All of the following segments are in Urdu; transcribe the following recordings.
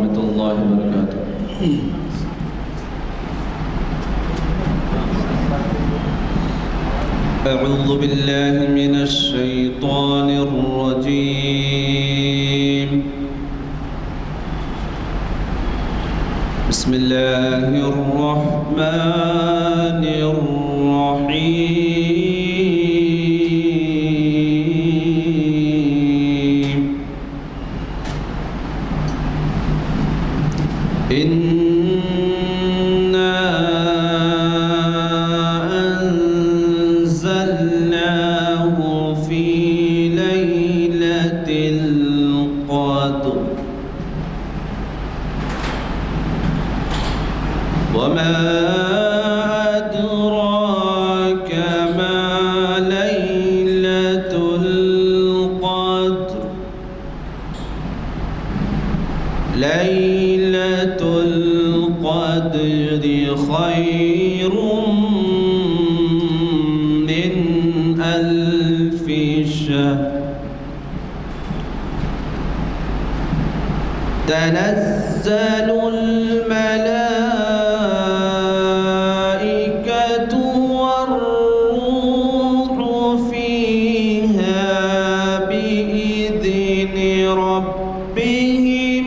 ورحمۃ اللہ وبرکاتہ۔ اعوذ باللہ من الشیطان الرجیم، بسم اللہ الرحمن الرحیم۔ إنا أنزلناه في ليلة القدر وما أدراك ما ليلة القدر ليلة القدر خير من ألف شهر تنزل الملائكة والروح فيها بإذن ربهم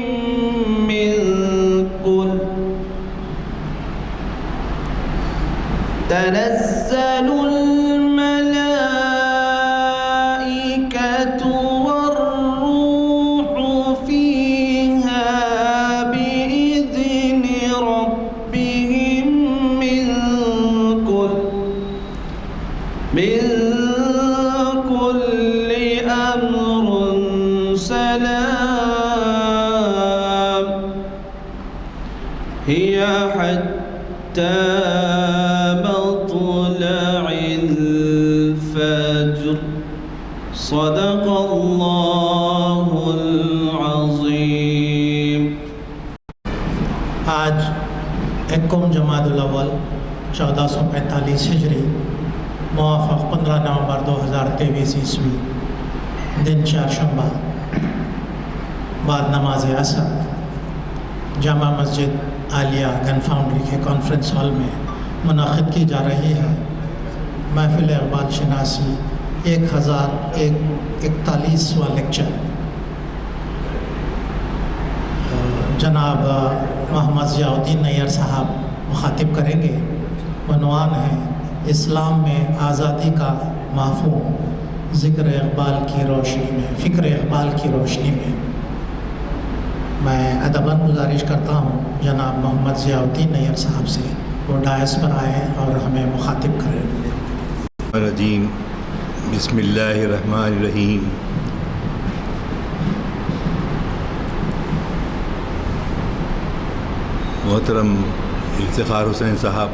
تنزل الملائكة والروح فيها بإذن ربهم من كل أمر سلام هي حتى مطلع الفجر صدق اللہ العظیم۔ آج یکم جمادی الاول 1445 ہجری موافق 15 نومبر 2023 عیسوی دن چہارشنبہ بعد نماز عصر جامع مسجد عالیہ گن فاؤنڈری کے کانفرنس ہال میں منعقد کی جا رہی ہے محفل اقبال شناسی 1041واں لیکچر۔ جناب محمد ضیاء الدین نیئر صاحب مخاطب کریں گے۔ عنوان ہے اسلام میں آزادی کا مفہوم ذکر اقبال کی روشنی میں، فکر اقبال کی روشنی میں۔ میں ادباً گزارش کرتا ہوں جناب محمد ضیاء الدین نیئر صاحب سے وہ ڈائس پر آئیں اور ہمیں مخاطب کریں۔ الرجیم بسم اللہ الرحمن الرحیم۔ محترم افتخار حسین صاحب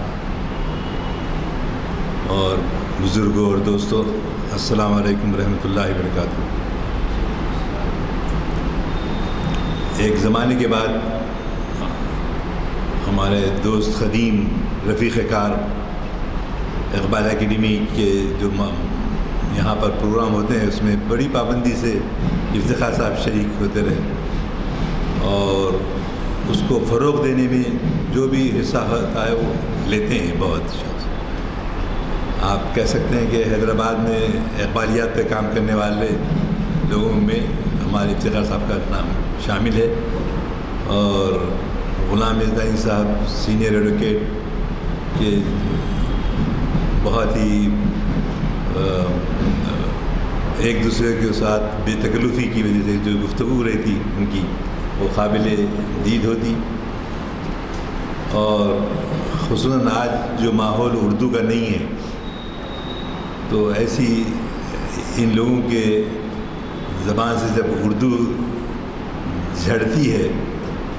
اور بزرگوں اور دوستوں، السلام علیکم ورحمۃ اللہ وبرکاتہ۔ ایک زمانے کے بعد ہمارے دوست قدیم رفیق کار اقبال اکیڈمی کے جو یہاں پر پروگرام ہوتے ہیں اس میں بڑی پابندی سے افتخار صاحب شریک ہوتے رہے اور اس کو فروغ دینے میں جو بھی حصہ ہوتا ہے وہ لیتے ہیں بہت شخص۔ آپ کہہ سکتے ہیں کہ حیدرآباد میں اقبالیات پہ کام کرنے والے لوگوں میں ہمارے افتخار صاحب کا نام شامل ہے، اور غلام ازدعین صاحب سینئر ایڈوکیٹ کے بہت ہی ایک دوسرے کے ساتھ بے تکلفی کی وجہ سے جو گفتگو رہتی ان کی وہ قابل دید ہوتی، اور خصوصاً آج جو ماحول اردو کا نہیں ہے تو ایسی ان لوگوں کے زبان سے جب اردو جھڑتی ہے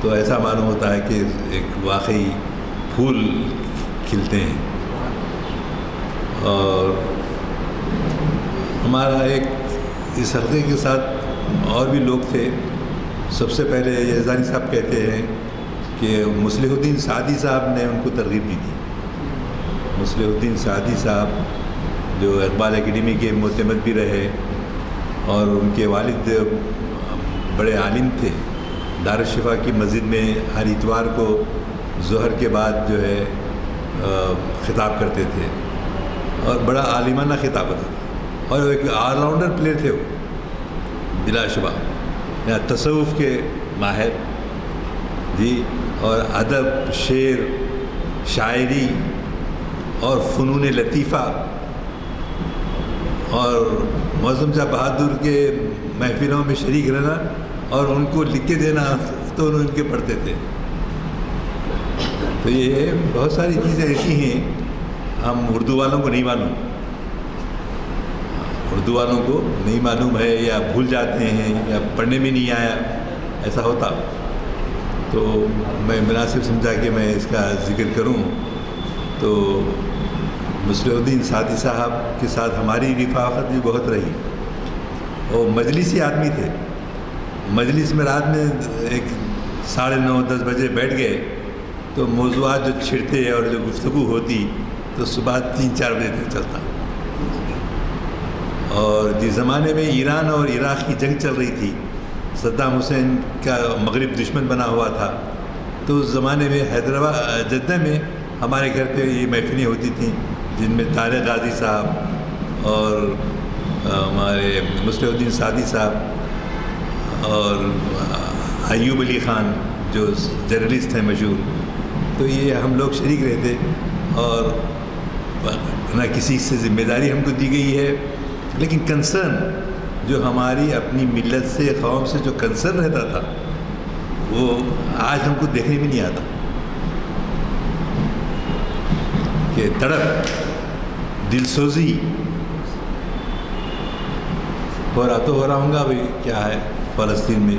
تو ایسا معلوم ہوتا ہے کہ ایک واقعی پھول کھلتے ہیں۔ اور ہمارا ایک اس حلقے کے ساتھ اور بھی لوگ تھے۔ سب سے پہلے یزدانی صاحب کہتے ہیں کہ مصلح الدین سعدی صاحب نے ان کو ترغیب دی تھی۔ مصلح الدین سعدی صاحب جو اقبال اکیڈمی کے معتمد بھی رہے اور ان کے والد بڑے عالم تھے، دارالشفا کی مسجد میں ہر اتوار کو ظہر کے بعد جو ہے خطاب کرتے تھے اور بڑا عالمانہ خطاب ہوتا تھا اور ایک آل راؤنڈر پلیئر تھے وہ بلا شبہ، یہاں تصوف کے ماہر جی، اور ادب، شعر، شاعری اور فنون لطیفہ، اور معظم شاہ بہادر کے محفلوں میں شریک رہنا اور ان کو لکھ کے دینا تو ان کے پڑھتے تھے. تو یہ بہت ساری چیزیں ایسی ہیں ہم اردو والوں کو نہیں معلوم، اردو والوں کو نہیں معلوم ہے یا بھول جاتے ہیں یا پڑھنے میں نہیں آیا، ایسا ہوتا. تو میں مناسب سمجھا کہ میں اس کا ذکر کروں. تو مصلح الدین سعدی صاحب کے ساتھ ہماری رفاقت بھی بہت رہی. وہ مجلسی آدمی تھے. مجلس میں رات میں 9:30-10 بجے بیٹھ گئے تو موضوعات جو چھڑتے اور جو گفتگو ہوتی تو صبح 3-4 بجے تک چلتا. اور جس زمانے میں ایران اور عراق کی جنگ چل رہی تھی، صدام حسین کا مغرب دشمن بنا ہوا تھا، تو اس زمانے میں حیدرآباد جدہ میں ہمارے گھر پہ یہ محفلیں ہوتی تھیں جن میں طارق غازی صاحب اور ہمارے مصلح الدین سعدی صاحب اور ایوب علی خان جو جرنلسٹ ہیں مشہور، تو یہ ہم لوگ شریک رہتے. اور نہ کسی سے ذمہ داری ہم کو دی گئی ہے، لیکن کنسرن جو ہماری اپنی ملت سے، قوم سے جو کنسرن رہتا تھا وہ آج ہم کو دیکھنے میں نہیں آتا. کہ تڑپ، دل سوزی ہو رہا ہوں گا بھائی کیا ہے فلسطین میں.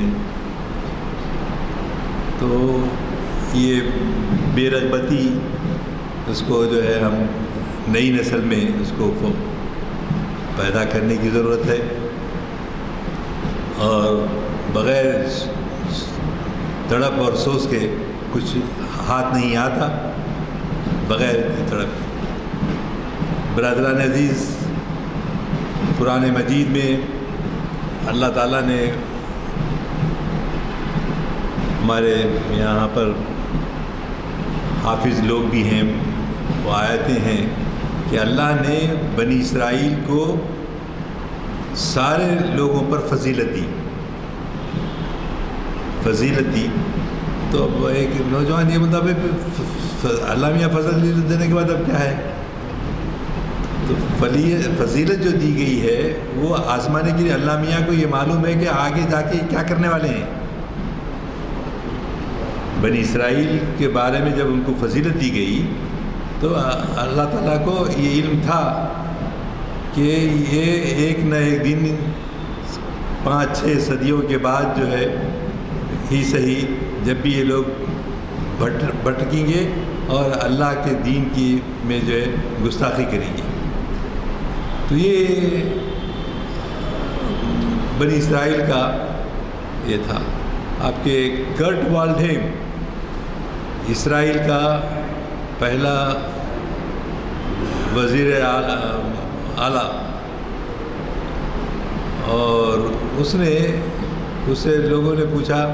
تو یہ بے رغبتی، اس کو جو ہے ہم نئی نسل میں اس کو پیدا کرنے کی ضرورت ہے. اور بغیر تڑپ اور سوچ کے کچھ ہاتھ نہیں آتا، بغیر تڑپ. برادران عزیز، قرآن مجید میں اللہ تعالیٰ نے ہمارے یہاں پر حافظ لوگ بھی ہیں، وہ آیتیں ہیں کہ اللہ نے بنی اسرائیل کو سارے لوگوں پر فضیلت دی. تو اب ایک نوجوان یہ بولتا ہے اللہ میاں فضل دینے کے بعد اب کیا ہے؟ تو فضیلت جو دی گئی ہے وہ آزمانے کے لیے اللہ میاں کو یہ معلوم ہے کہ آگے جا کے کیا کرنے والے ہیں. بنی اسرائیل کے بارے میں جب ان کو فضیلت دی گئی تو اللہ تعالیٰ کو یہ علم تھا کہ یہ ایک نہ ایک دن 5-6 صدیوں کے بعد جو ہے ہی صحیح جب بھی یہ لوگ بھٹکیں گے اور اللہ کے دین کی میں جو ہے گستاخی کریں گے. تو یہ بنی اسرائیل کا یہ تھا. آپ کے کرٹ والڈہیم اسرائیل کا پہلا وزیر اعلیٰ، اور اس سے لوگوں نے پوچھا،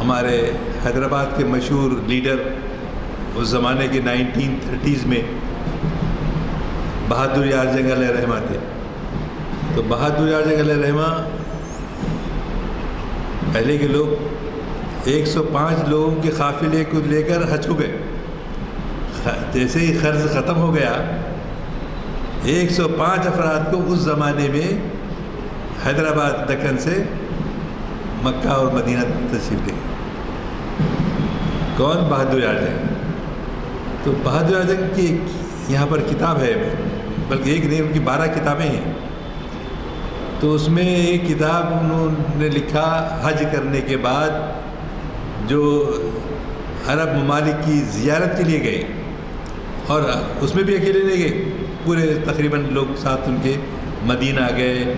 ہمارے حیدرآباد کے مشہور لیڈر اس زمانے کے 1930s میں بہادر یار جنگ علیہ رحمہ تھے. تو بہادر یار جنگ علیہ رحمہ پہلے کے لوگ 105 لوگوں کے قافلے کو لے کر حج کو گئے. جیسے ہی قرض ختم ہو گیا 105 افراد کو اس زمانے میں حیدرآباد دکن سے مکہ اور مدینہ تشریف لے. کون؟ بہادر یار جنگ. تو بہادر یار جنگ کی یہاں پر کتاب ہے، بلکہ ایک نہیں ان کی 12 کتابیں ہیں. تو اس میں ایک کتاب انہوں نے لکھا حج کرنے کے بعد جو عرب ممالک کی زیارت کے لیے گئے، اور اس میں بھی اکیلے نہیں گئے، پورے تقریباً لوگ ساتھ ان کے مدینہ گئے،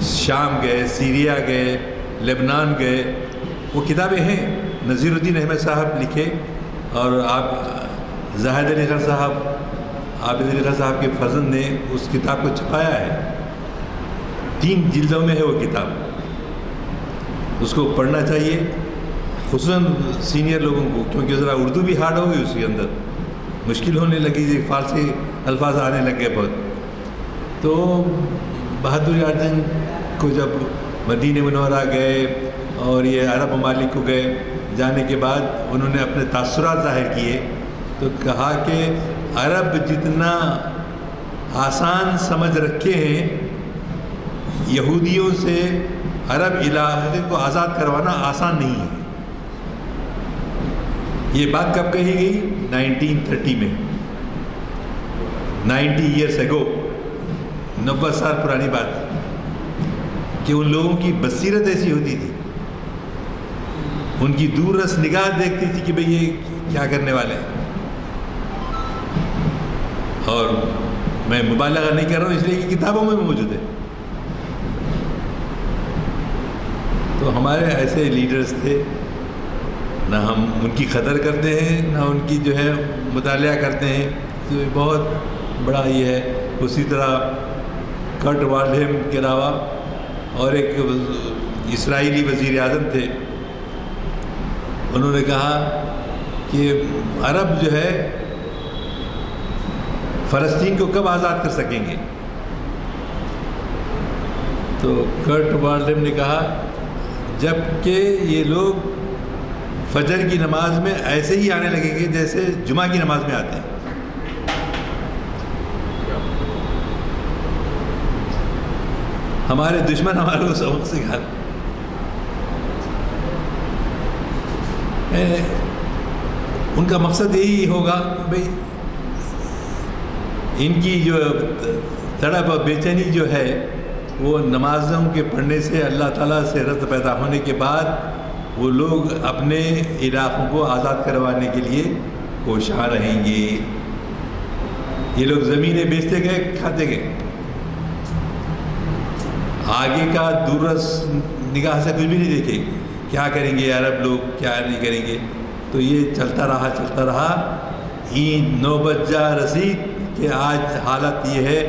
شام گئے، سیریا گئے، لبنان گئے. وہ کتابیں ہیں، نذیر الدین احمد صاحب لکھے، اور آپ زاہد علی خان صاحب، عابد علی خان صاحب کے فرزند نے اس کتاب کو چھپایا ہے. 3 جلدوں میں ہے وہ کتاب. اس کو پڑھنا چاہیے، خصوصاً سینئر لوگوں کو، کیونکہ ذرا اردو بھی ہارڈ ہو گئی اس کے اندر، مشکل ہونے لگی، جی فارسی الفاظ آنے لگ گئے بہت۔ تو بہادر یار جنگ کو جب مدینہ منورہ گئے اور یہ عرب ممالک کو گئے، جانے کے بعد انہوں نے اپنے تاثرات ظاہر کیے، تو کہا کہ عرب جتنا آسان سمجھ رکھے ہیں یہودیوں سے عرب علاقے کو آزاد کروانا آسان نہیں ہے۔ یہ بات کب کہی گئی؟ 1930 میں، 90 ایئرس اگو، 90 سال پرانی بات، کہ ان لوگوں کی بصیرت ایسی ہوتی تھی، ان کی دور رس نگاہ دیکھتی تھی کہ بھئی یہ کیا کرنے والے ہیں۔ اور میں مبالغہ نہیں کر رہا ہوں، اس لیے کہ کتابوں میں موجود ہے۔ تو ہمارے ایسے لیڈرز تھے، نہ ہم ان کی قدر کرتے ہیں نہ ان کی جو ہے مطالعہ کرتے ہیں، تو یہ بہت بڑا یہ ہے۔ اسی طرح کرٹ والڈہیم کے علاوہ اور ایک اسرائیلی وزیر اعظم تھے، انہوں نے کہا کہ عرب جو ہے فلسطین کو کب آزاد کر سکیں گے؟ تو کرٹ والڈہیم نے کہا جب کہ یہ لوگ فجر کی نماز میں ایسے ہی آنے لگیں گے جیسے جمعہ کی نماز میں آتے ہیں۔ ہمارے دشمن ہمارے کو سبق سکھاتے، ان کا مقصد یہی ہوگا کہ بھئی ان کی جو تڑپ اور بے چینی جو ہے وہ نمازوں کے پڑھنے سے اللہ تعالیٰ سے رد پیدا ہونے کے بعد وہ لوگ اپنے علاقوں کو آزاد کروانے کے لیے کوشاں رہیں گے۔ یہ لوگ زمینیں بیچتے گئے، کھاتے گئے، آگے کا دورس نگاہ سے کچھ بھی نہیں دیکھے، کیا کریں گے عرب لوگ، کیا نہیں کریں گے۔ تو یہ چلتا رہا، این نوبت جا رسید کہ آج حالت یہ ہے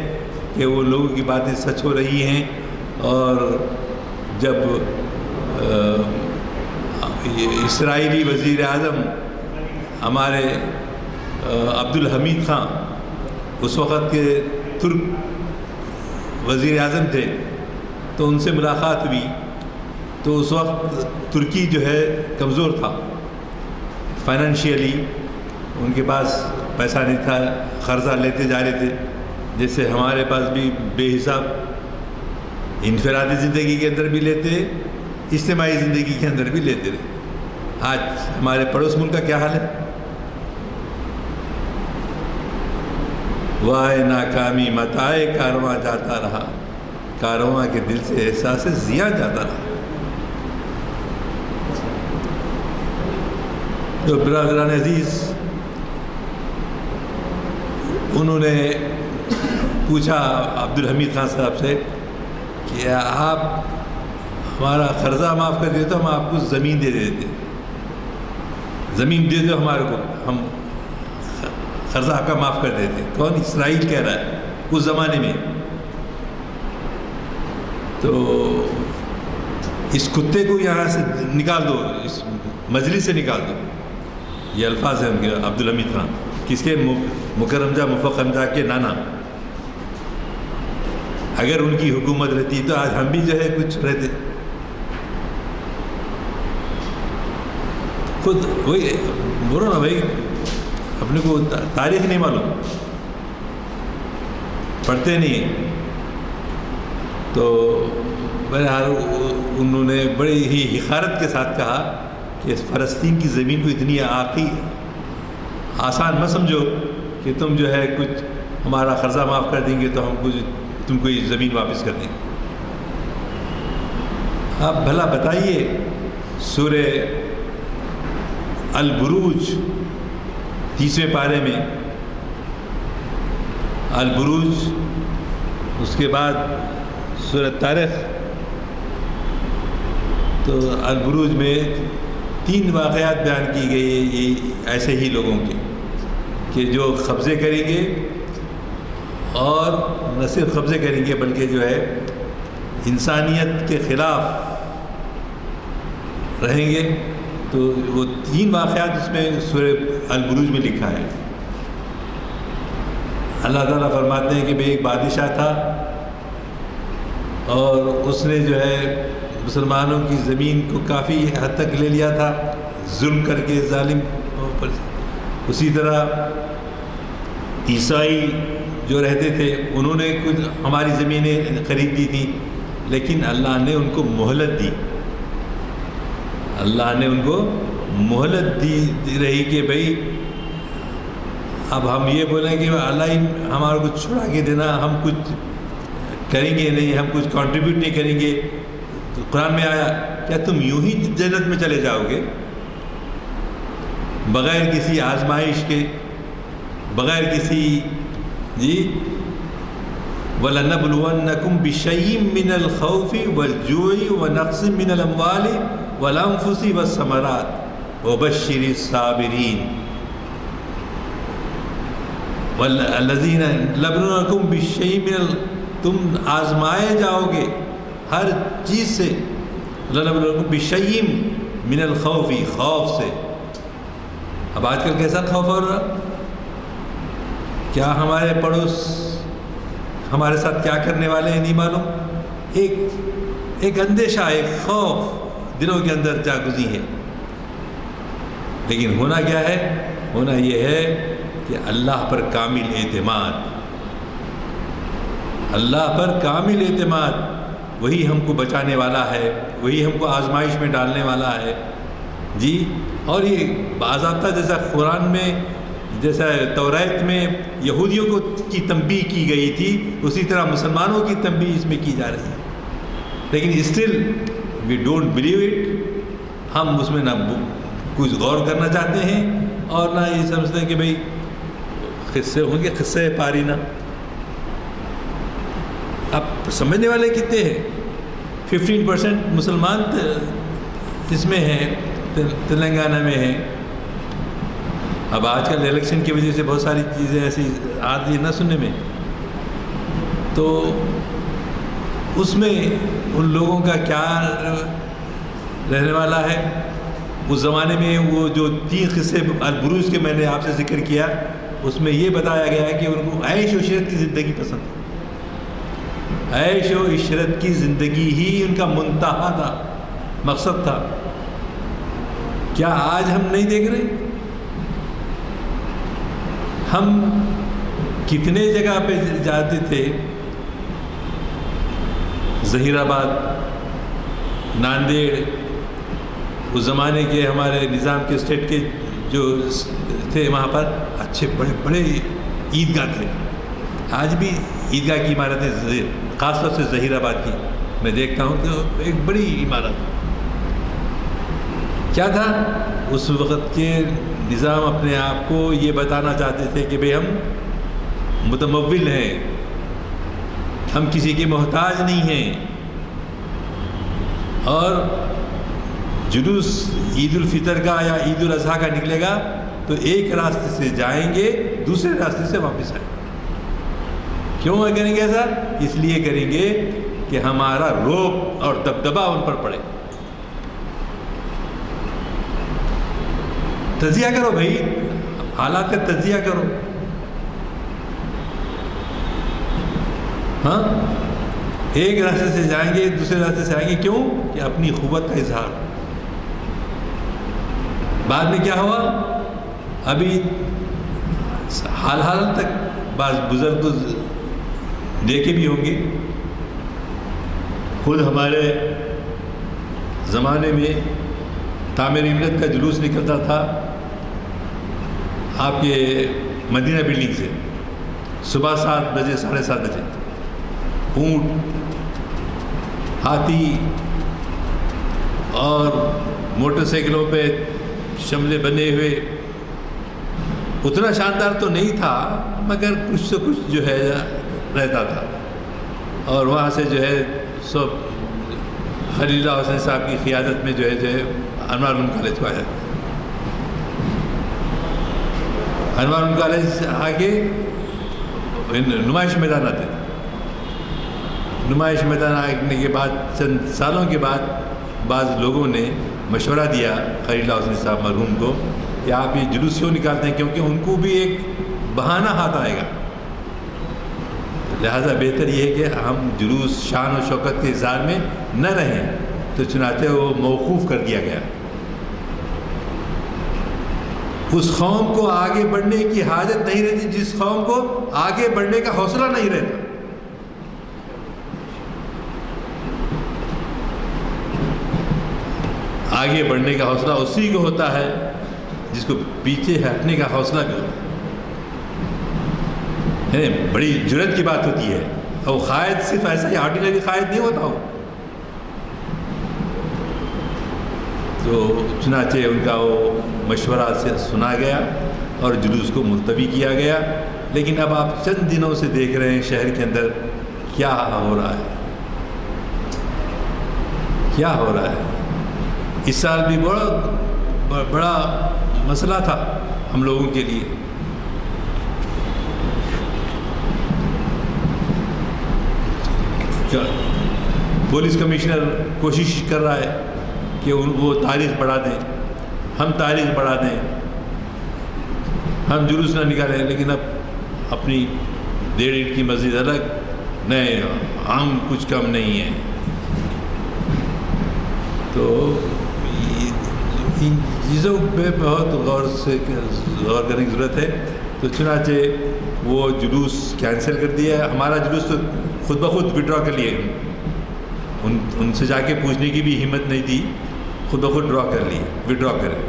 کہ وہ لوگوں کی باتیں سچ ہو رہی ہیں۔ اور جب اسرائیلی وزیر اعظم ہمارے عبدالحمید خان اس وقت کے ترک وزیر اعظم تھے، تو ان سے ملاقات ہوئی، تو اس وقت ترکی جو ہے کمزور تھا فائنینشیلی، ان کے پاس پیسہ نہیں تھا، قرضہ لیتے جا رہے تھے، جیسے ہمارے پاس بھی بے حساب انفرادی زندگی کے اندر بھی لیتے، اجتماعی زندگی کے اندر بھی لیتے رہے۔ آج ہمارے پڑوس ملک کا کیا حال ہے؟ وائے ناکامی متائے کارواں جاتا رہا، کارواں کے دل سے احساس ضیاء جاتا رہا۔ تو برادران عزیز، انہوں نے پوچھا عبدالحمید خان صاحب سے کہ آپ ہمارا قرضہ معاف کر دیتے تو ہم آپ کو زمین دے دیتے، زمین دے دو ہمارے کو، ہم قرضہ آپ کا معاف کر دیتے۔ کون؟ اسرائیل کہہ رہا ہے اس زمانے میں۔ تو اس کتے کو یہاں سے نکال دو، اس مجلس سے نکال دو، یہ الفاظ ہیں ان کے، عبدالحمید خان، کس کے؟ مکرم جا مفخم جا کے نانا۔ اگر ان کی حکومت رہتی تو آج ہم بھی جو ہے کچھ رہتے۔ خود وہی بولو نا بھائی، اپنے کو تاریخ نہیں معلوم، پڑھتے نہیں۔ تو بہرحال انہوں نے بڑی ہی حقارت کے ساتھ کہا کہ اس فلسطین کی زمین کو اتنی آسان مت سمجھو کہ تم جو ہے کچھ ہمارا قرضہ معاف کر دیں گے تو ہم کچھ تم کو یہ زمین واپس کر دیں گے۔ آپ بھلا بتائیے، سورہ البروج 30ویں پارے میں، البروج، اس کے بعد سورہ طارق، تو البروج میں 3 واقعات بیان کی گئی ہے یہ ایسے ہی لوگوں کے، کہ جو قبضے کریں گے، اور نہ صرف قبضے کریں گے بلکہ جو ہے انسانیت کے خلاف رہیں گے تو وہ 3 واقعات اس میں سورہ البروج میں لکھا ہے۔ اللہ تعالیٰ فرماتے ہیں کہ بھئی ایک بادشاہ تھا اور اس نے جو ہے مسلمانوں کی زمین کو کافی حد تک لے لیا تھا ظلم کر کے، ظالم پر۔ اسی طرح عیسائی جو رہتے تھے انہوں نے کچھ ہماری زمینیں خرید دی تھیں، لیکن اللہ نے ان کو مہلت دی، اللہ نے ان کو مہلت دی رہی کہ بھئی اب ہم یہ بولیں کہ اللہ ہمارا کچھ چھڑا کے دینا، ہم کچھ کریں گے نہیں، ہم کچھ کنٹریبیوٹ نہیں کریں گے۔ تو قرآن میں آیا کیا تم یوں ہی جنت میں چلے جاؤ گے بغیر کسی آزمائش کے، بغیر کسی وَلَنَبْلُوَنَّكُمْ بِشَيْءٍ مِّنَ الْخَوْفِ وَالْجُوعِ وَنَقْصٍ مِّنَ الْأَمْوَالِ وَالْأَنفُسِ وَالثَّمَرَاتِ وَبَشِّرِ الصَّابِرِينَ وَالَّذِينَ لَبْلُونَكُمْ بِشَيْءٍ تم آزمائے جاؤ گے ہر چیز سے، لَنَبْلُونَكُمْ بِشَيْءٍ مِّنَ الْخَوْفِ خوف سے۔ اب آج کل کیسا خوف ہو رہا؟ کیا ہمارے پڑوس ہمارے ساتھ کیا کرنے والے ہیں نہیں معلوم، ایک اندیشہ، ایک خوف دلوں کے اندر جاگزی ہے۔ لیکن ہونا کیا ہے؟ ہونا یہ ہے کہ اللہ پر کامل اعتماد، اللہ پر کامل اعتماد، وہی ہم کو بچانے والا ہے، وہی ہم کو آزمائش میں ڈالنے والا ہے جی۔ اور یہ باضابطہ جیسا قرآن میں، جیسا توریت میں یہودیوں کو کی تنبیہ کی گئی تھی، اسی طرح مسلمانوں کی تنبیہ اس میں کی جا رہی ہے، لیکن still we don't believe it. ہم اس میں نہ کچھ غور کرنا چاہتے ہیں اور نہ یہ سمجھتے ہیں کہ بھئی قصے ہوں گے، قصے پاری نہ۔ اب سمجھنے والے کتنے ہیں؟ 15% مسلمان اس میں ہیں، تلنگانہ میں ہیں۔ اب آج کل الیکشن کی وجہ سے بہت ساری چیزیں ایسی آتی ہیں نہ سننے میں، تو اس میں ان لوگوں کا کیا رہنے والا ہے۔ اس زمانے میں وہ جو 3 قصے البروج کے میں نے آپ سے ذکر کیا، اس میں یہ بتایا گیا ہے کہ ان کو عیش و عشرت کی زندگی پسند ہے، عیش و عشرت کی زندگی ہی ان کا منتہا تھا، مقصد تھا۔ کیا آج ہم نہیں دیکھ رہے؟ ہم کتنے جگہ پہ جاتے تھے، ظہیر آباد، ناندیڑ، اس زمانے کے ہمارے نظام کے اسٹیٹ کے جو تھے وہاں پر اچھے بڑے بڑے عیدگاہ تھے۔ آج بھی عیدگاہ کی عمارتیں، خاص طور سے ظہیر آباد کی میں دیکھتا ہوں کہ ایک بڑی عمارت کیا تھا اس وقت کے نظام اپنے آپ کو یہ بتانا چاہتے تھے کہ بھئی ہم متمول ہیں، ہم کسی کے محتاج نہیں ہیں، اور جلوس عید الفطر کا یا عید الاضحیٰ کا نکلے گا تو ایک راستے سے جائیں گے، دوسرے راستے سے واپس آئیں گے۔ کیوں کریں گے ایسا؟ اس لیے کریں گے کہ ہمارا رعب اور دبدبہ ان پر پڑے۔ تجزیہ کرو بھائی، حالات کا تجزیہ کرو۔ ہاں، ایک راستے سے جائیں گے، دوسرے راستے سے آئیں گے، کیوں؟ کہ اپنی قوت کا اظہار۔ بعد میں کیا ہوا؟ ابھی حال تک بعض بزرگ تو دیکھے بھی ہوں گے، خود ہمارے زمانے میں تعمیر ملت کا جلوس نکلتا تھا آپ کے مدینہ بلڈنگ سے، صبح 7 بجے 7:30 بجے، اونٹ، ہاتھی اور موٹر سائیکلوں پہ شملے بنے ہوئے۔ اتنا شاندار تو نہیں تھا مگر کچھ سے کچھ جو ہے رہتا تھا، اور وہاں سے جو ہے سب خلیل اللہ حسین صاحب کی قیادت میں جو ہے انوار علوم کالج کو آیا۔ انوار علوم کالج سے آگے نمائش میدان آتے تھے۔ نمائش میدان آنے کے بعد چند سالوں کے بعد بعض لوگوں نے مشورہ دیا خلیل اللہ حسنی صاحب مرحوم کو کہ آپ یہ جلوس کیوں نکالتے ہیں، کیونکہ ان کو بھی ایک بہانہ ہاتھ آئے گا، لہٰذا بہتر یہ ہے کہ ہم جلوس شان و شوکت کے اظہار میں نہ رہیں، تو چنانچہ وہ موقوف کر دیا گیا۔ اس قوم کو آگے بڑھنے کی حاجت نہیں رہتی جس قوم کو آگے بڑھنے کا حوصلہ نہیں رہتا۔ آگے بڑھنے کا حوصلہ اسی کو ہوتا ہے جس کو پیچھے ہٹنے کا حوصلہ بھی ہوتا ہے۔ بڑی جرأت کی بات ہوتی ہے، اور قائد صرف ایسا ہی آرڈینری قائد نہیں ہوتا ہو۔ تو چنانچہ ان کا وہ مشورہ سے سنا گیا اور جلوس کو ملتوی کیا گیا۔ لیکن اب آپ چند دنوں سے دیکھ رہے ہیں شہر کے اندر کیا ہو رہا ہے، کیا ہو رہا ہے۔ اس سال بھی بڑا مسئلہ تھا ہم لوگوں کے لیے۔ پولیس کمشنر کوشش کر رہا ہے کہ وہ تاریخ بڑھا دیں، ہم تاریخ بڑھا دیں، ہم جلوس نہ نکالیں، لیکن اب اپنی 1.5 اینٹ کی مسجد الگ، نہیں ہم کچھ کم نہیں ہیں۔ تو ان چیزوں پہ بہت غور کرنے کی ضرورت ہے۔ تو چنانچہ وہ جلوس کینسل کر دیا ہے۔ ہمارا جلوس تو خود بخود وڈرا کر لیے، ان سے جا کے پوچھنے کی بھی ہمت نہیں تھی، خود بخود وڈرا کرے۔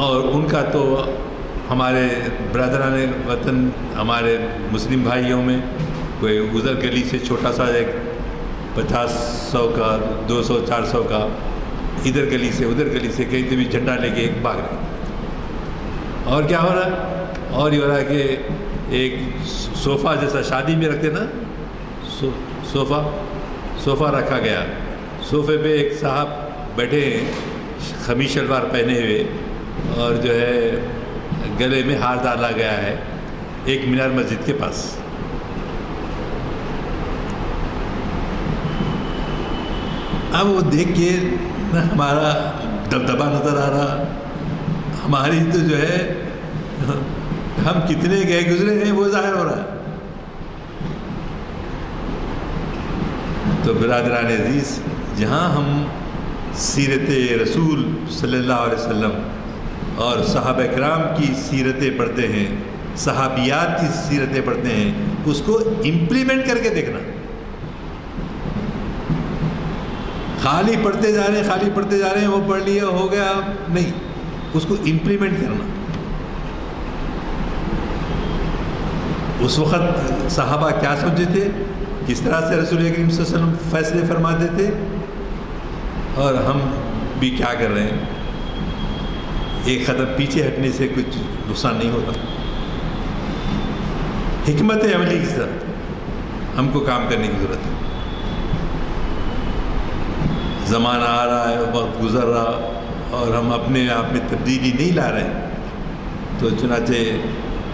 اور ان کا تو ہمارے برادران وطن، ہمارے مسلم بھائیوں میں کوئی ادھر گلی سے چھوٹا سا ایک 50-100 کا 200 400 کا، ادھر گلی سے ادھر گلی سے کہیں سے بھی جھنڈا لے کے بھاگ رہے۔ اور کیا ہو رہا ہے؟ اور یہ ہو رہا ہے کہ ایک صوفہ جیسا شادی میں رکھتے نا، صوفہ رکھا گیا، صوفے پہ ایک صاحب بیٹھے ہیں خمیس شلوار پہنے ہوئے، اور جو ہے گلے میں ہار ڈالا گیا ہے، ایک مینار مسجد کے پاس۔ اب وہ دیکھ کے نہ ہمارا دبدبا نظر آ رہا، ہماری تو جو ہے ہم کتنے گئے گزرے ہیں وہ ظاہر ہو رہا ہے۔ تو برادران عزیز، جہاں ہم سیرت رسول صلی اللہ علیہ وسلم اور صحابہ کرام کی سیرتیں پڑھتے ہیں، صحابیات کی سیرتیں پڑھتے ہیں، اس کو امپلیمنٹ کر کے دیکھنا۔ خالی پڑھتے جا رہے ہیں، وہ پڑھ لیا ہو گیا، نہیں، اس کو امپلیمنٹ کرنا۔ اس وقت صحابہ کیا سمجھے تھے، کس طرح سے رسول کریم صلی اللہ علیہ وسلم فیصلے فرماتے تھے، اور ہم بھی کیا کر رہے ہیں۔ ایک قدم پیچھے ہٹنے سے کچھ نقصان نہیں ہوتا۔ حکمت عملی کی طرح ہم کو کام کرنے کی ضرورت ہے۔ زمانہ آ رہا ہے، وقت گزر رہا، اور ہم اپنے آپ میں تبدیلی نہیں لا رہے۔ تو چنانچہ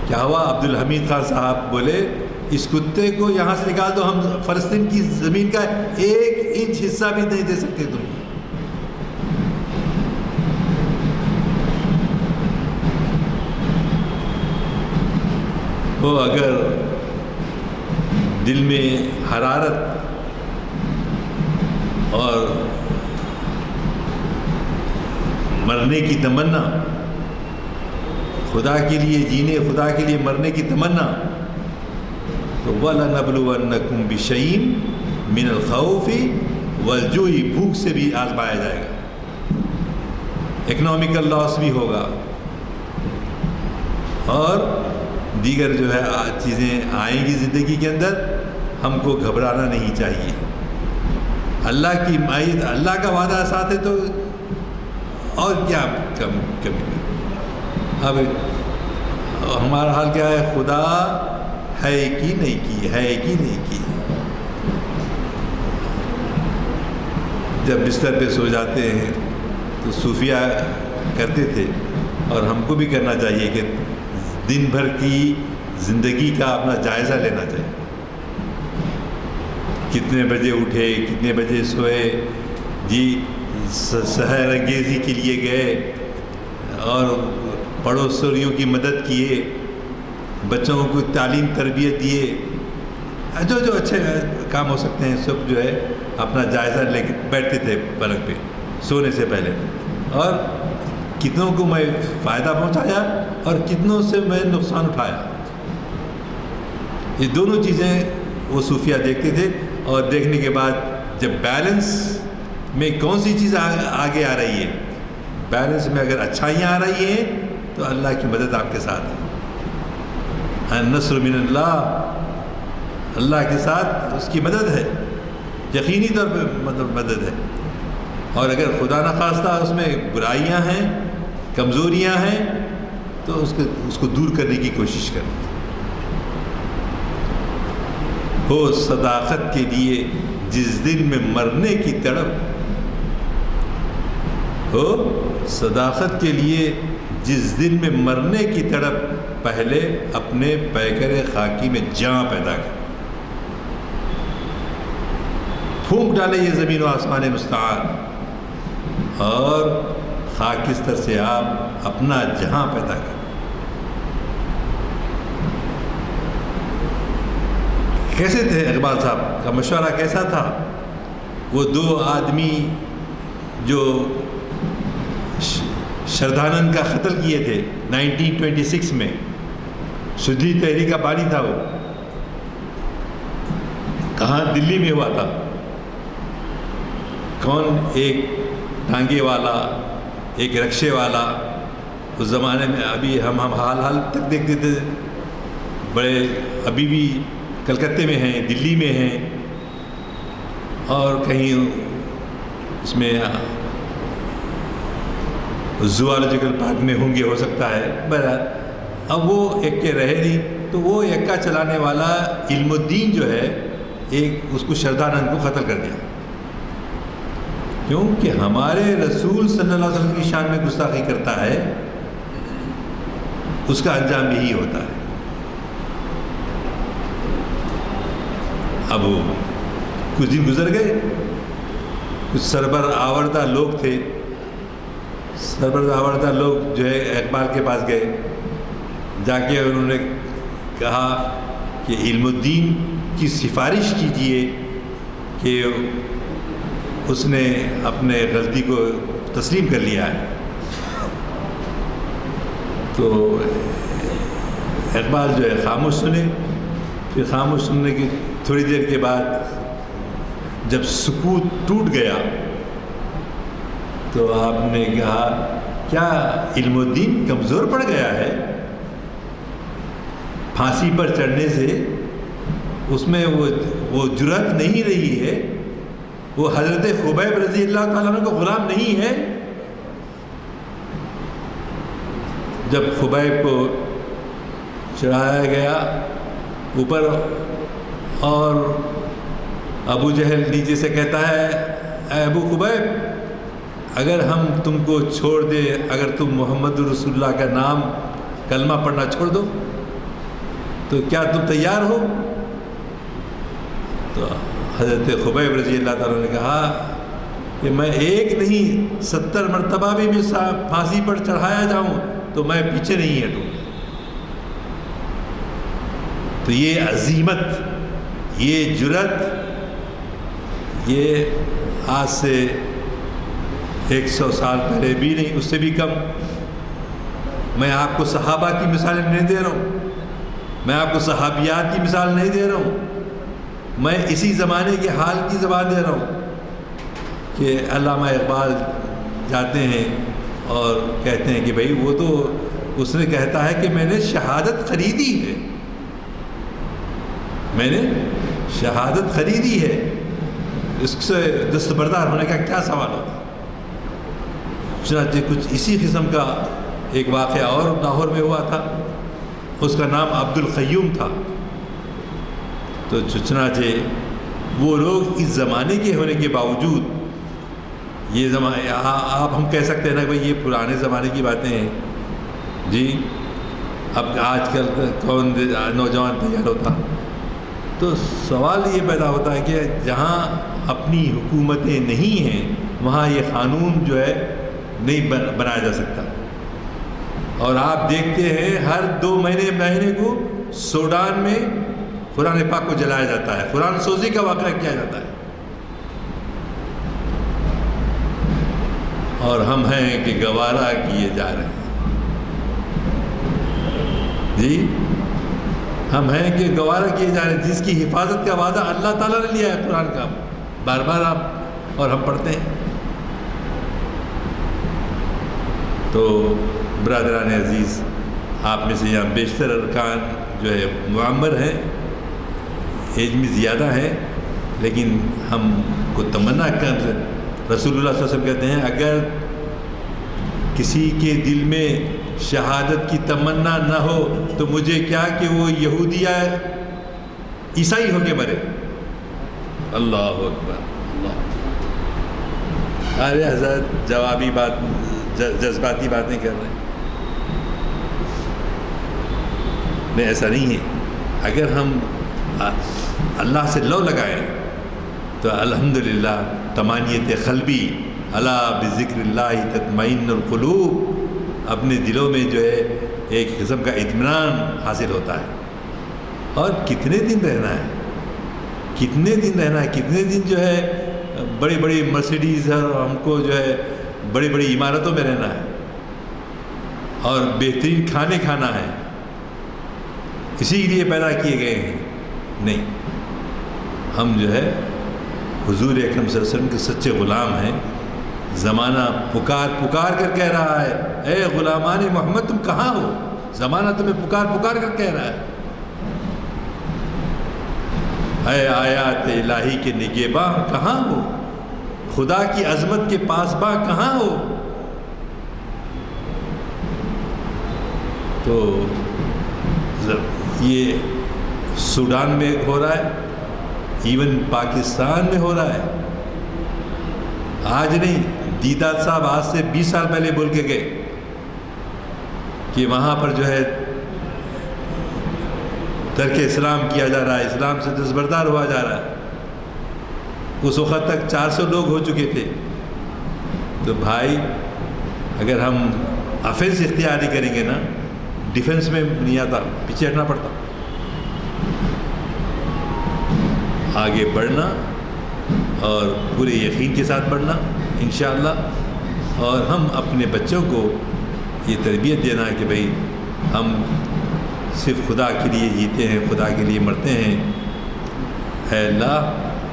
کیا ہوا، عبدالحمید خان صاحب بولے اس کتے کو یہاں سے نکال دو، ہم فلسطین کی زمین کا 1 انچ حصہ بھی نہیں دے سکتے تم۔ وہ اگر دل میں حرارت اور مرنے کی تمنا، خدا کے لیے جینے، خدا کے لیے مرنے کی تمنا، تو وَلَنَبْلُوَنَّكُمْ بِشَيْءٍ مِّنَ الْخَوْفِ وَالْجُوعِ، بھوک سے بھی آزمایا جائے گا، اکنامیکل لاس بھی ہوگا، اور دیگر جو ہے چیزیں آئیں گی زندگی کے اندر۔ ہم کو گھبرانا نہیں چاہیے۔ اللہ کی مائد، اللہ کا وعدہ ساتھ ہے، تو اور کیا کمی۔ اب ہمارا حال کیا ہے، خدا ہے کہ نہیں کی، ہے کہ نہیں کی۔ جب بستر پہ سو جاتے ہیں تو صوفیہ کرتے تھے، اور ہم کو بھی کرنا چاہیے کہ دن بھر کی زندگی کا اپنا جائزہ لینا چاہیے۔ کتنے بجے اٹھے، کتنے بجے سوئے، جی سحر انگیزی کے لیے گئے اور پڑوسیوں کی مدد کیے، بچوں کو تعلیم تربیت دیے، جو اچھے کام ہو سکتے ہیں سب جو ہے اپنا جائزہ لے کے بیٹھتے تھے پلنگ پہ سونے سے پہلے، اور کتنوں کو میں فائدہ پہنچایا اور کتنوں سے میں نقصان اٹھایا. یہ دونوں چیزیں وہ صوفیہ دیکھتے تھے، اور دیکھنے کے بعد جب بیلنس میں کون سی چیز آگے آ رہی ہے، بیلنس میں اگر اچھائیاں آ رہی ہیں تو اللہ کی مدد آپ کے ساتھ ہے. النصر من اللہ، اللہ کے ساتھ اس کی مدد ہے، یقینی طور پہ مدد ہے. اور اگر خدا نخواستہ اس میں برائیاں ہیں، کمزوریاں ہیں، تو اس کو دور کرنے کی کوشش کریں. ہو صداقت کے لیے جس دن میں مرنے کی تڑپ، ہو صداقت کے لیے جس دن میں مرنے کی تڑپ، پہلے اپنے پیکر خاکی میں جان پیدا کریں. پھونک ڈالے یہ زمین و آسمان مستعار، اور خاکستر سے آپ اپنا جہاں پیدا کریں. کیسے تھے اقبال صاحب کا مشورہ کیسا تھا؟ وہ دو آدمی جو شردھانند کا قتل کیے تھے 1926 میں، شدید تحریک کا بانی تھا وہ، کہاں؟ دلی میں ہوا تھا. کون؟ ایک ٹانگے والا، ایک رکشے والا. اس زمانے میں ابھی ہم حال تک دیکھتے تھے، بڑے ابھی بھی کلکتے میں ہیں، دلی میں ہیں، اور کہیں اس میں زوالوجیکل پارک میں ہوں گے، ہو سکتا ہے. بہرحال اب وہ ایک کے رہے نہیں، تو وہ ایکا چلانے والا علم الدین جو ہے، ایک اس کو شردھانند کو قتل کر دیا، کیونکہ ہمارے رسول صلی اللہ علیہ وسلم کی شان میں گستاخی کرتا ہے، اس کا انجام یہی ہوتا ہے. اب کچھ دن گزر گئے، کچھ سربر آوردہ لوگ تھے، سربر آوردہ لوگ جو ہے اقبال کے پاس گئے، جا کے انہوں نے کہا کہ علم الدین کی سفارش کیجئے کہ اس نے اپنے غلطی کو تسلیم کر لیا ہے. تو اقبال جو ہے خاموش سنے. پھر خاموش سننے کی تھوڑی دیر کے بعد جب سکوت ٹوٹ گیا تو آپ نے کہا کیا علم الدین کمزور پڑ گیا ہے؟ پھانسی پر چڑھنے سے اس میں وہ جرأت نہیں رہی ہے، وہ حضرت خبیب رضی اللہ تعالیٰ عنہ کو غلام نہیں ہے؟ جب خبیب کو چڑھایا گیا اوپر اور ابو جہل نیچے سے کہتا ہے اے ابو خبیب، اگر ہم تم کو چھوڑ دے، اگر تم محمد رسول اللہ کا نام کلمہ پڑھنا چھوڑ دو تو کیا تم تیار ہو؟ تو حضرت خبیب رضی اللہ تعالیٰ نے کہا کہ میں ایک نہیں 70 مرتبہ بھی میں پھانسی پر چڑھایا جاؤں تو میں پیچھے نہیں ہٹوں. تو یہ عزیمت، یہ جرأت، یہ آج سے 100 سال پہلے بھی نہیں، اس سے بھی کم. میں آپ کو صحابہ کی مثالیں نہیں دے رہا ہوں، میں آپ کو صحابیات کی مثال نہیں دے رہا ہوں، میں اسی زمانے کے حال کی زبان دے رہا ہوں کہ علامہ اقبال جاتے ہیں اور کہتے ہیں کہ بھئی وہ تو اس نے کہتا ہے کہ میں نے شہادت خریدی ہے، میں نے شہادت خریدی ہے، اس سے دستبردار ہونے کا کیا سوال ہوتا؟ چنانچہ کچھ اسی قسم کا ایک واقعہ اور لاہور میں ہوا تھا، اس کا نام عبد القیوم تھا. تو چنانچہ وہ لوگ اس زمانے کے ہونے کے باوجود، یہ زمانے آپ ہم کہہ سکتے ہیں نا بھائی یہ پرانے زمانے کی باتیں ہیں جی، اب آج کل کون نوجوان تیار ہوتا؟ تو سوال یہ پیدا ہوتا ہے کہ جہاں اپنی حکومتیں نہیں ہیں وہاں یہ قانون جو ہے نہیں بنایا جا سکتا. اور آپ دیکھتے ہیں ہر 2 مہینے کو سوڈان میں قرآن پاک کو جلایا جاتا ہے, قرآن سوزی کا واقعہ کیا جاتا ہے. اور ہم ہیں کہ گوارا کیے جا رہے ہیں. جی ہم ہیں کہ گوارا کیے جا رہے ہیں. جس کی حفاظت کا وعدہ اللہ تعالیٰ نے لیا ہے قرآن کا, بار بار آپ اور ہم پڑھتے ہیں. تو برادران عزیز, آپ میں سے یہاں بیشتر ارکان جو ہے معمر ہیں, ایج میں زیادہ ہیں, لیکن ہم کو تمنا کر رسول اللہ صلی اللہ علیہ وسلم کہتے ہیں اگر کسی کے دل میں شہادت کی تمنا نہ ہو تو مجھے کیا کہ وہ یہودی یا عیسائی ہو کے مرے. اللہ اکبر اللہ. ارے حضرت جوابی بات, جذباتی باتیں کر رہے ہیں. نہیں, ایسا نہیں ہے. اگر ہم اللہ سے لو لگائیں تو الحمدللہ طمانیت قلبی الا بذکر اللہ تطمئن القلوب, اپنے دلوں میں جو ہے ایک قسم کا اطمینان حاصل ہوتا ہے. اور کتنے دن رہنا ہے, کتنے دن رہنا ہے, کتنے دن جو ہے بڑی بڑی مرسیڈیز اور ہم کو جو ہے بڑی بڑی عمارتوں میں رہنا ہے اور بہترین کھانے کھانا ہے, اسی لیے پیدا کیے گئے ہیں. نہیں, ہم جو ہے حضور اکرم صلی اللہ علیہ وسلم کے سچے غلام ہیں. زمانہ پکار کر کہہ رہا ہے, اے غلامان محمد تم کہاں ہو. زمانہ تمہیں پکار کر کہہ رہا ہے, اے آیات الہی کے نگہباں کہاں ہو, خدا کی عظمت کے پاسباں کہاں ہو. تو یہ سوڈان میں ہو رہا ہے, ایون پاکستان میں ہو رہا ہے. آج نہیں, دیدار صاحب آج سے 20 سال پہلے بول کے گئے کہ وہاں پر جو ہے ترک اسلام کیا جا رہا ہے, اسلام سے دستبردار ہوا جا رہا ہے. اس وقت تک 400 لوگ ہو چکے تھے. تو بھائی اگر ہم افینس اختیار نہیں کریں گے نا, ڈیفنس میں نہیں آتا, پیچھے ہٹنا پڑتا. آگے بڑھنا اور پورے یقین کے ساتھ بڑھنا انشاءاللہ. اور ہم اپنے بچوں کو یہ تربیت دینا کہ بھئی ہم صرف خدا کے لیے جیتے ہیں, خدا کے لیے مرتے ہیں. اے اللہ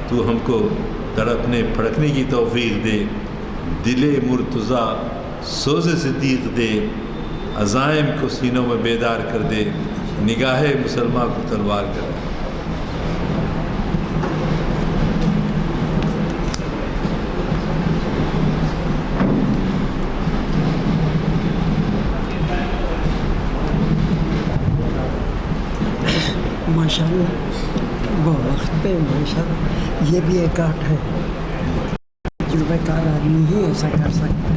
تو ہم کو تڑپنے پھڑکنے کی توفیق دے, دل مرتضیٰ سوز صدیق دے, عزائم کو سینوں میں بیدار کر دے, نگاہ مسلمان کو تلوار کر دے. ماشاءاللہ وہ وقت پہ ماشاءاللہ یہ بھی ایک آرٹ ہے, تجربہ کار آدمی ہی ایسا کر سکتا ہے.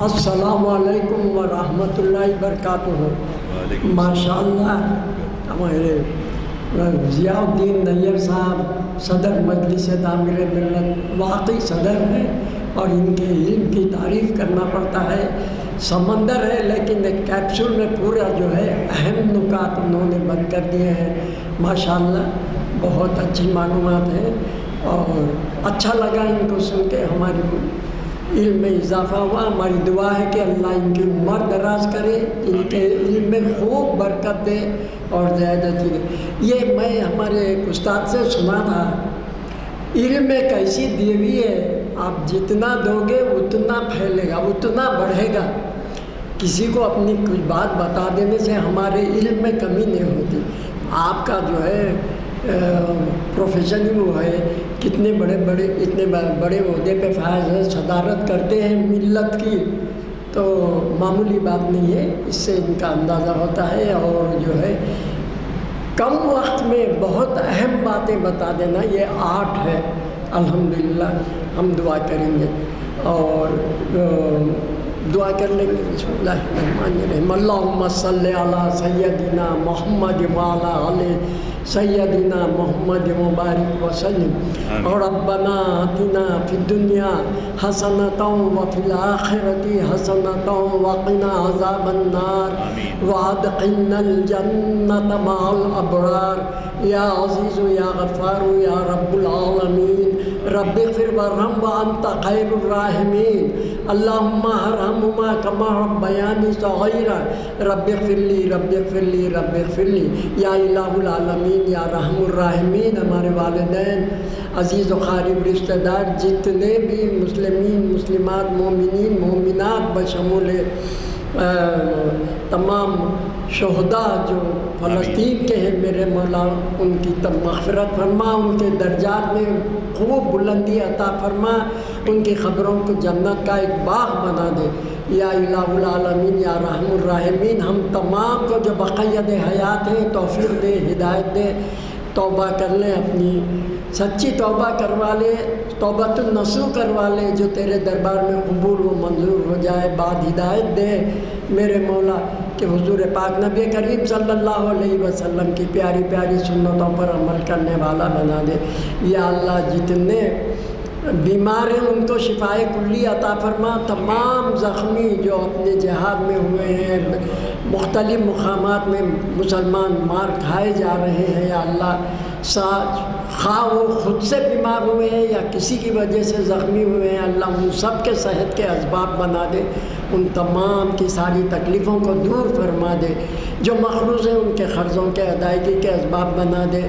السلام علیکم ورحمۃ اللہ وبرکاتہ. ماشاءاللہ ہمارے ضیاء الدین نیئر صاحب صدر مجلس تعمیر ملت واقعی صدر ہیں, اور ان کے علم کی تعریف کرنا پڑتا ہے. سمندر ہے لیکن ایک کیپسول میں پورا جو ہے اہم نکات انہوں نے بند کر دیے ہیں. ماشاءاللہ بہت اچھی معلومات ہیں, اور اچھا لگا ان کو سن کے. ہماری علم میں اضافہ ہوا. ہماری دعا ہے کہ اللہ ان کی عمر دراز کرے, ان کے علم میں خوب برکت دے اور زیادتی دے. یہ میں ہمارے ایک استاد سے سنا تھا, علم ایک ایسی دیوی ہے, آپ جتنا دو گے اتنا پھیلے گا, اتنا بڑھے گا. کسی کو اپنی کچھ بات بتا دینے سے ہمارے علم میں کمی نہیں ہوتی. آپ کا جو ہے پروفیشن ہی وہ ہے, کتنے اتنے بڑے عہدے پہ فائز ہے, صدارت کرتے ہیں ملت کی, تو معمولی بات نہیں ہے. اس سے ان کا اندازہ ہوتا ہے. اور جو ہے کم وقت میں بہت اہم باتیں بتا دینا یہ آرٹ ہے. الحمدللہ ہم دعا کریں گے. اور دعا کر لیں گے. بسم اللہ الرحمن الرحیم. اللہم صلی علی سیدنا محمد وعلی آل سیدنا محمد مبارک وسلم. ربنا آتنا فی الدنیا حسنۃ وفی الآخرۃ حسنۃ وقنا عذاب النار وادخلنا الجنۃ مع الابرار. یا عزیز یا غفار یا رب العالمین. رب اغفر وارحم وانت خیر الراحمین. اللہم ارحمہما کما ربیانی صغیرا. رب اغفر لی رب اغفر لی رب اغفر لی. یا الہ العالمین یا رحم الراحمین. ہمارے والدین عزیز و قریب رشتہ دار جتنے بھی مسلمین مسلمات مومنین مومنات بشمول تمام شہداء جو فلسطین کے ہیں میرے مولا ان کی مغفرت فرما. ان کے درجات میں خوب بلندی عطا فرما. ان کی خبروں کو جنت کا ایک باغ بنا دے. یا الہ العالمین یا رحم الراحمین. ہم تمام کو جو بقید حیات ہیں توفیق دے ہدایت دے. توبہ کر لیں اپنی سچی توبہ کروا لے. توبۃ النصوح کروا لے جو تیرے دربار میں قبول و منظور ہو جائے. بعد ہدایت دے میرے مولا کہ حضور پاک نبی کریم صلی اللہ علیہ وسلم کی پیاری پیاری سنتوں پر عمل کرنے والا بنا دے. یا اللہ جتنے بیمار ہیں ان کو شفائے کلی عطا فرما. تمام زخمی جو اپنے جہاد میں ہوئے ہیں مختلف مقامات میں مسلمان مار کھائے جا رہے ہیں یا اللہ خواہ وہ خود سے بیمار ہوئے ہیں یا کسی کی وجہ سے زخمی ہوئے ہیں اللہ ان سب کے صحت کے اسباب بنا دے. ان تمام کی ساری تکلیفوں کو دور فرما دے. جو مقروض ہیں ان کے قرضوں کے ادائیگی کے اسباب بنا دے.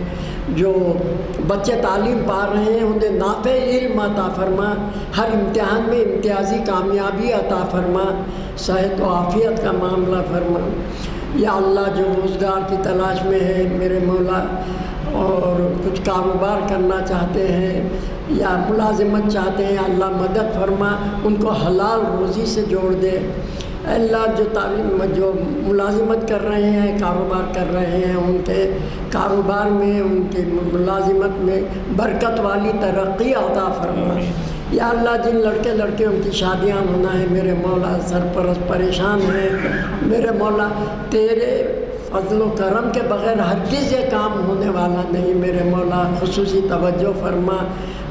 جو بچے تعلیم پا رہے ہیں انہیں نافع علم عطا فرما. ہر امتحان میں امتیازی کامیابی عطا فرما. صحت و عافیت کا معاملہ فرما. یا اللہ جو روزگار کی تلاش میں ہے میرے مولا اور کچھ کاروبار کرنا چاہتے ہیں یا ملازمت چاہتے ہیں اللہ مدد فرما. ان کو حلال روزی سے جوڑ دے. اللہ جو ملازمت کر رہے ہیں کاروبار کر رہے ہیں ان کے کاروبار میں ان کی ملازمت میں برکت والی ترقی عطا فرما. یا اللہ جن لڑکے لڑکیوں کی شادیاں ہونا ہے میرے مولا سرپرست پریشان ہیں میرے مولا تیرے فضل و کرم کے بغیر ہرگز یہ کام ہونے والا نہیں میرے مولا. خصوصی توجہ فرما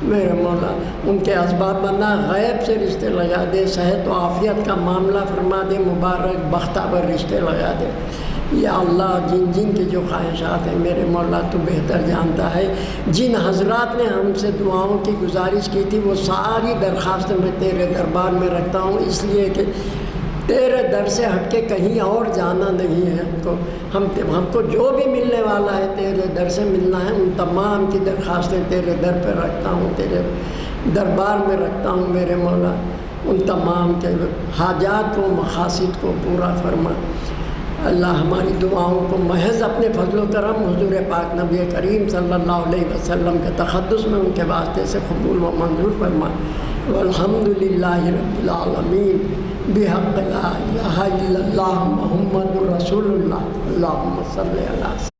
میرے مولا. ان کے اسباب بنا غیب سے رشتے لگا دے. صحت و عافیت کا معاملہ فرما دے. مبارک بختور رشتے لگا دے. یا اللہ جن جن کی جو خواہشات ہیں میرے مولا تو بہتر جانتا ہے. جن حضرات نے ہم سے دعاؤں کی گزارش کی تھی وہ ساری درخواستیں میں تیرے دربار میں رکھتا ہوں اس لیے کہ تیرے در سے ہٹ کے کہیں اور جانا نہیں ہے. ہم کو جو بھی ملنے والا ہے تیرے در سے ملنا ہے. ان تمام کی درخواستیں تیرے در پہ رکھتا ہوں تیرے دربار میں رکھتا ہوں میرے مولا. ان تمام کے حاجات کو مقاصد کو پورا فرما. اللہ ہماری دعاؤں کو محض اپنے فضل و کرم حضور پاک نبی کریم صلی اللہ علیہ وسلم کے تقدس میں ان کے واسطے سے قبول و منظور فرما. والحمد للہ رب العالمین بحق لا الہ الا اللہ محمد رسول اللہ. اللہم صلی علی